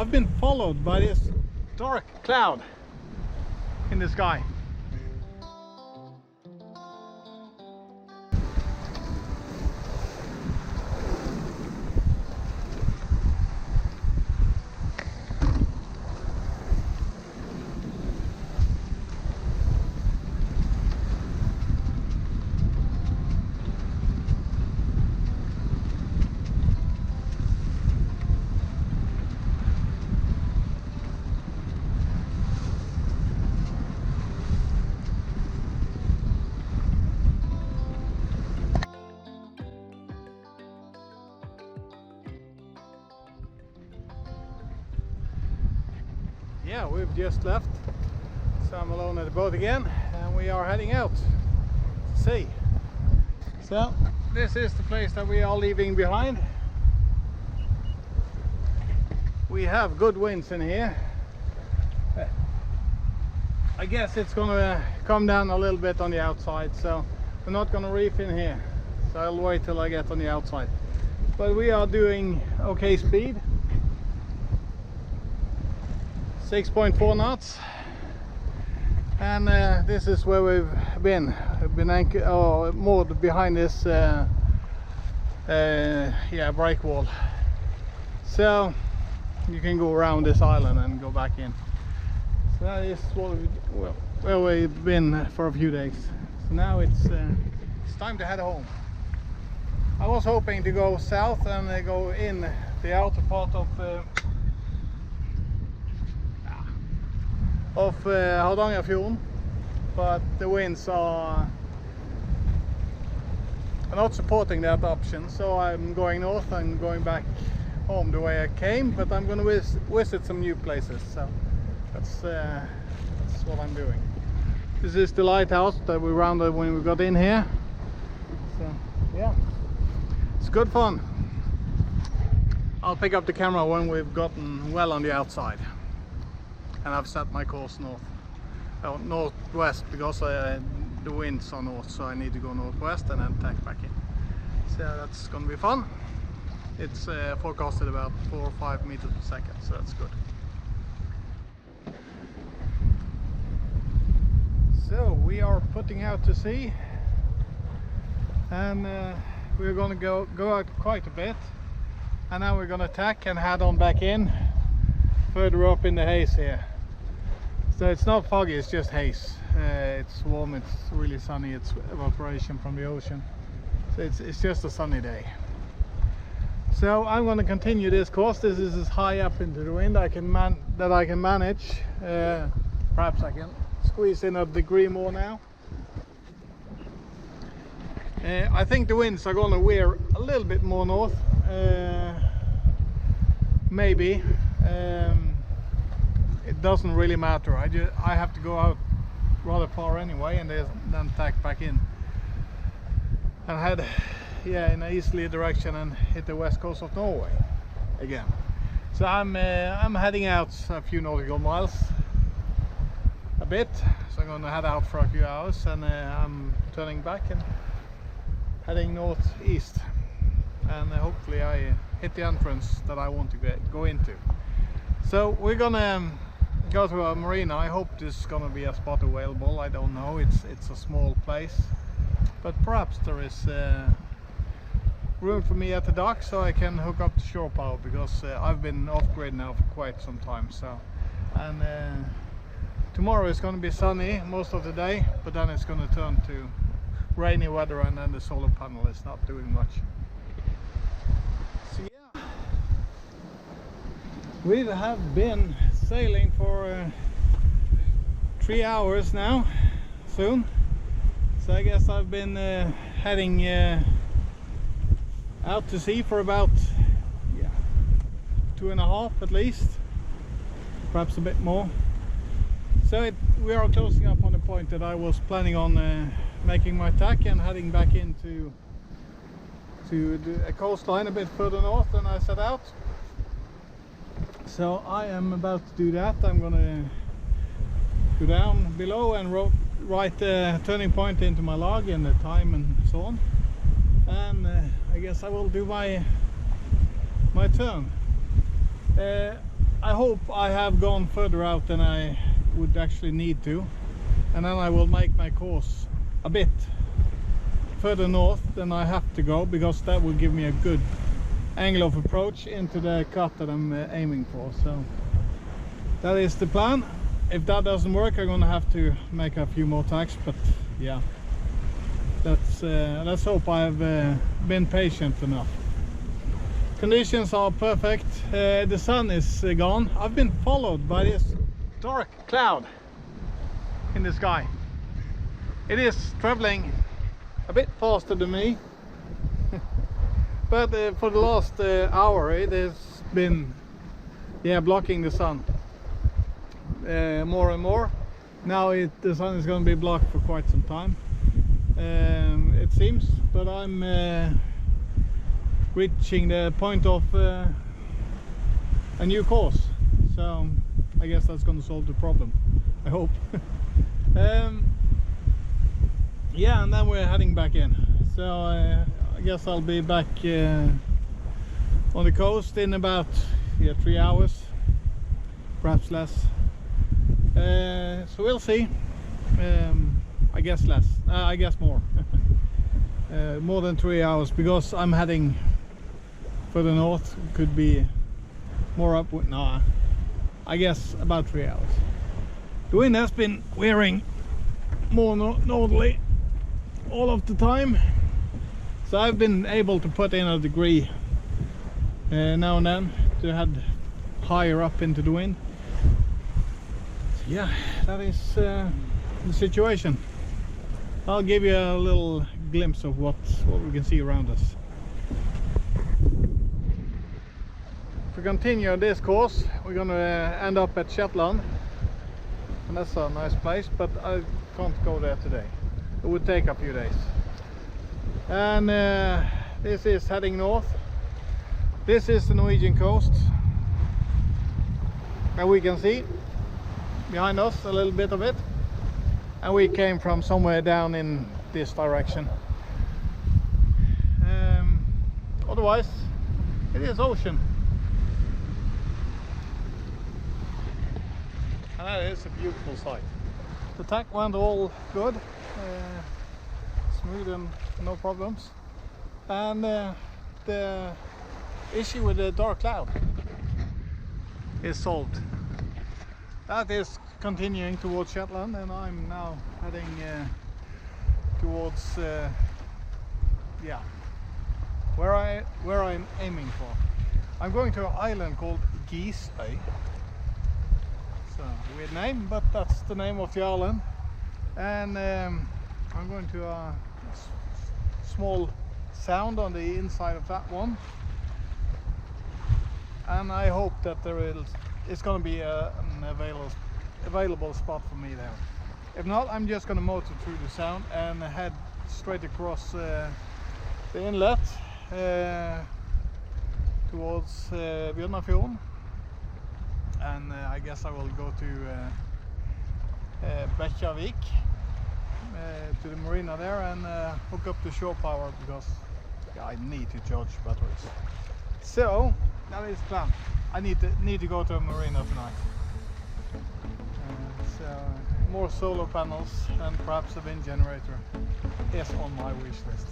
I've been followed by this dark cloud in the sky. Yeah, we've just left, so I'm alone at the boat again, and we are heading out to sea. So this is the place that we are leaving behind. We have good winds in here. I guess it's gonna come down a little bit on the outside, so we're not gonna reef in here, so I'll wait till I get on the outside. But we are doing okay speed. 6.4 knots, and this is where we've been. We've been moored behind this break wall, so you can go around this island and go back in. So that is where we've been for a few days. So now it's time to head home. I was hoping to go south and go in the outer part of Hardangerfjord, but the winds are not supporting that option, so I'm going north and going back home the way I came, but I'm going to visit some new places, so that's what I'm doing. This is the lighthouse that we rounded when we got in here, so yeah, it's good fun. I'll pick up the camera when we've gotten well on the outside. And I've set my course northwest, because the winds are north, so I need to go northwest and then tack back in. So that's going to be fun. It's forecasted about 4 or 5 meters per second, so that's good. So we are putting out to sea, and we're going to go out quite a bit, and now we're going to tack and head on back in further up in the haze here. So it's not foggy, it's just haze. It's warm, it's really sunny, it's evaporation from the ocean. So it's just a sunny day. So I'm going to continue this course. This is as high up into the wind that I can manage. Perhaps I can squeeze in a degree more now. I think the winds are going to veer a little bit more north. Maybe. It doesn't really matter. I have to go out rather far anyway, and then tack back in and head in an easterly direction and hit the west coast of Norway again. So I'm heading out a few nautical miles, a bit. So I'm going to head out for a few hours, and I'm turning back and heading northeast, and hopefully I hit the entrance that I want to go into. So we're gonna go to a marina. I hope there's gonna be a spot available. I don't know, it's a small place, but perhaps there is room for me at the dock, so I can hook up the shore power, because I've been off grid now for quite some time. So, and tomorrow is going to be sunny most of the day, but then it's going to turn to rainy weather, and then the solar panel is not doing much. So yeah, we have been sailing for 3 hours now, soon. So I guess I've been heading out to sea for about 2.5 at least, perhaps a bit more. So we are closing up on the point that I was planning on making my tack and heading back into a coastline a bit further north than I set out. So I am about to do that. I'm gonna go down below and write the turning point into my log and the time and so on, and I guess I will do my turn. I hope I have gone further out than I would actually need to, and then I will make my course a bit further north than I have to go, because that will give me a good angle of approach into the cut that I'm aiming for. So that is the plan. If that doesn't work, I'm gonna have to make a few more tacks, but yeah, let's hope I've been patient enough. Conditions are perfect. The sun is gone. I've been followed by this dark cloud in the sky. It is traveling a bit faster than me, but for the last hour it has been blocking the sun more and more. Now the sun is going to be blocked for quite some time, it seems, but I'm reaching the point of a new course, so I guess that's going to solve the problem, I hope. Yeah, and then we're heading back in, so I guess I'll be back on the coast in about 3 hours, perhaps less. So we'll see. I guess less, I guess more. More than 3 hours, because I'm heading further north. Could be more upwind. No, I guess about 3 hours. The wind has been veering more northerly all of the time, so I've been able to put in a degree now and then to head higher up into the wind. So yeah, that is the situation. I'll give you a little glimpse of what we can see around us. If we continue this course, we're going to end up at Shetland, and that's a nice place, but I can't go there today. It would take a few days. And this is heading north. This is the Norwegian coast, and we can see behind us a little bit of it, and we came from somewhere down in this direction. Otherwise it is ocean, and that is a beautiful sight. The tack went all good, smooth and no problems, and the issue with the dark cloud is solved. That is continuing towards Shetland, and I'm now heading towards where I'm aiming for. I'm going to an island called Hisjo. It's a weird name, but that's the name of the island. And I'm going to a small sound on the inside of that one, and I hope that it's going to be an available spot for me there. If not, I'm just going to motor through the sound and head straight across the inlet towards Hardangerfjord, and I guess I will go to Bekkjarvik, to the marina there, and hook up the shore power, because I need to charge batteries. So that is the plan. I need to go to a marina tonight. So more solar panels and perhaps a wind generator is on my wish list.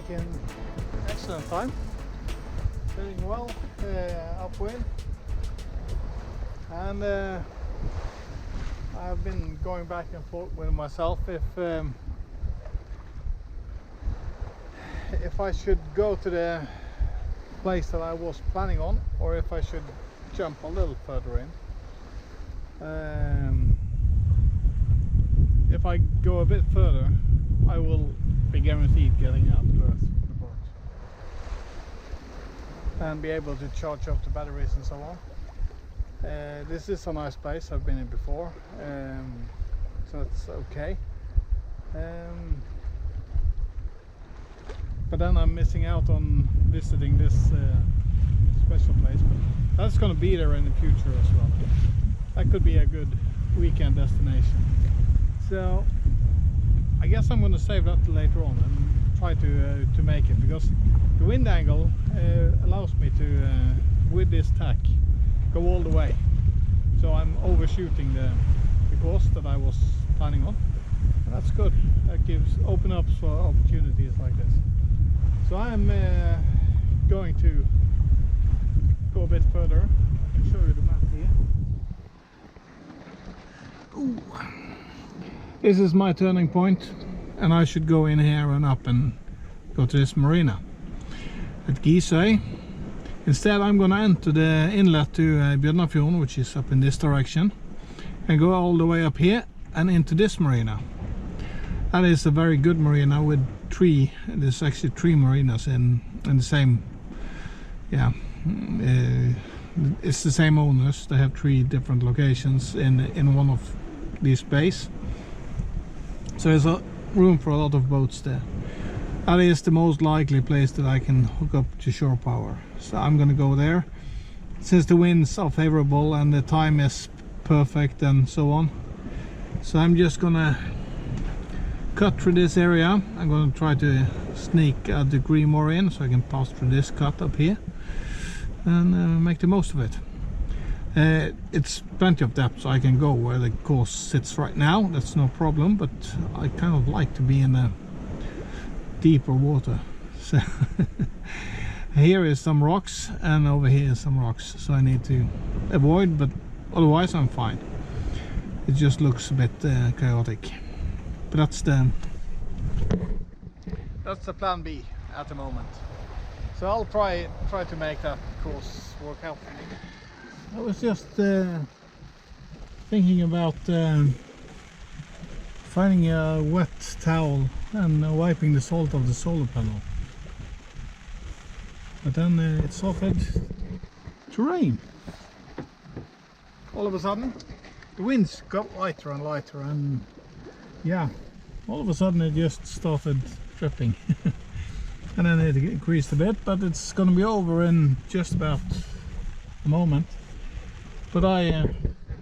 making excellent time, sailing well, upwind, and I've been going back and forth with myself if I should go to the place that I was planning on, or if I should jump a little further in. If I go a bit further, I will be guaranteed getting out to Earth with the boat and be able to charge up the batteries and so on. This is a nice place, I've been in before, so it's okay. But then I'm missing out on visiting this special place, but that's going to be there in the future as well. That could be a good weekend destination. So I guess I'm going to save that later on and try to make it, because the wind angle allows me to, with this tack, go all the way. So I'm overshooting the course that I was planning on, and that's good. That open up for opportunities like this. So I'm going to go a bit further. I can show you the map here. Ooh. This is my turning point, and I should go in here and up and go to this marina at Hisjo. Instead, I'm going to enter the inlet to Hardangerfjord, which is up in this direction, and go all the way up here and into this marina. That is a very good marina with there's actually 3 marinas in the same, it's the same owners. They have 3 different locations in one of these bays. So there's room for a lot of boats there. That is the most likely place that I can hook up to shore power. So I'm gonna go there, since the winds are favorable and the time is perfect and so on. So I'm just gonna cut through this area. I'm going to try to sneak a degree more in so I can pass through this cut up here and make the most of it. It's plenty of depth, so I can go where the course sits right now. That's no problem, but I kind of like to be in a deeper water. So here is some rocks, and over here is some rocks, so I need to avoid, but otherwise I'm fine. It just looks a bit chaotic. But that's the plan B at the moment. So I'll try to make that course work out for me. I was just thinking about finding a wet towel and wiping the salt off the solar panel. But then it started to rain. All of a sudden, the winds got lighter and lighter, and yeah, all of a sudden it just started dripping. And then it increased a bit, but it's gonna be over in just about a moment. But I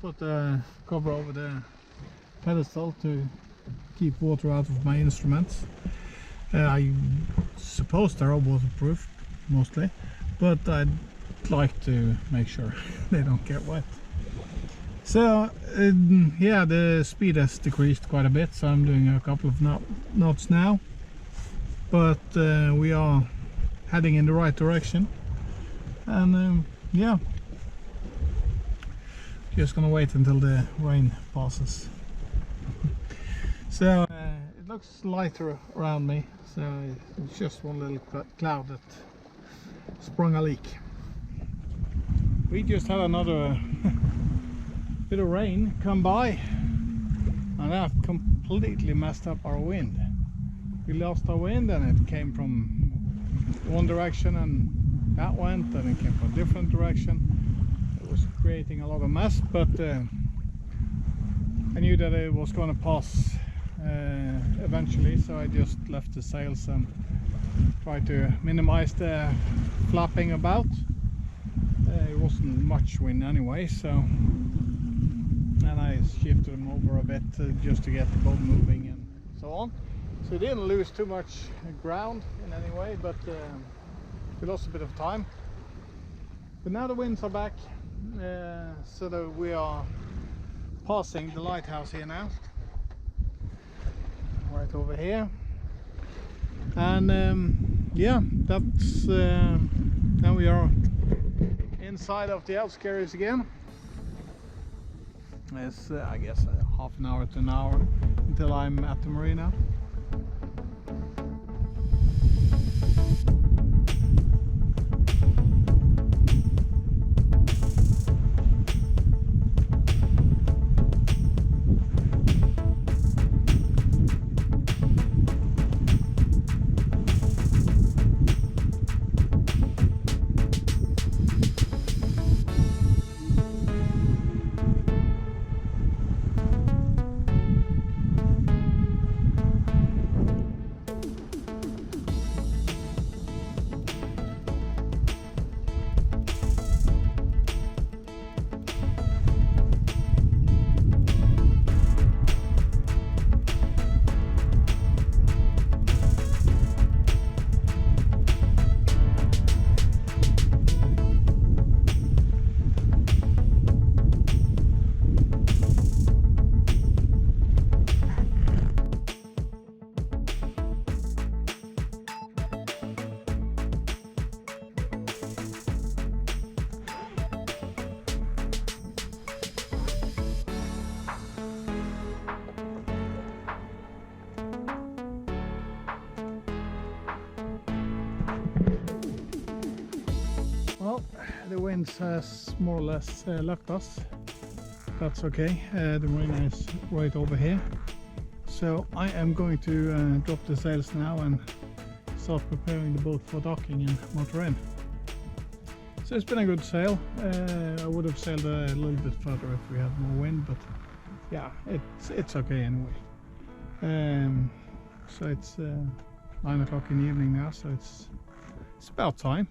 put a cover over the pedestal to keep water out of my instruments. I suppose they're all waterproof mostly, but I'd like to make sure they don't get wet. So yeah, the speed has decreased quite a bit, so I'm doing a couple of knots now, but we are heading in the right direction, and yeah, just gonna wait until the rain passes. So it looks lighter around me, so it's just one little cloud that sprung a leak. We just had another bit of rain come by, and that completely messed up our wind. We lost our wind, and it came from one direction and that went, and it came from a different direction. It was creating a lot of mess, but I knew that it was going to pass eventually, so I just left the sails and tried to minimize the flapping about. It wasn't much wind anyway, so, and I shifted them over a bit just to get the boat moving and so on. So we didn't lose too much ground in any way, but we lost a bit of time. But now the winds are back, so that we are passing the lighthouse here now, right over here. And yeah, that's now we are inside of the outskirts again. It's I guess half an hour to an hour until I'm at the marina. Well, the wind has more or less left us. That's okay. The marina is right over here. So I am going to drop the sails now and start preparing the boat for docking and motor in. So it's been a good sail. I would have sailed a little bit further if we had more wind, but yeah, it's okay anyway. So it's 9 o'clock in the evening now, so it's about time.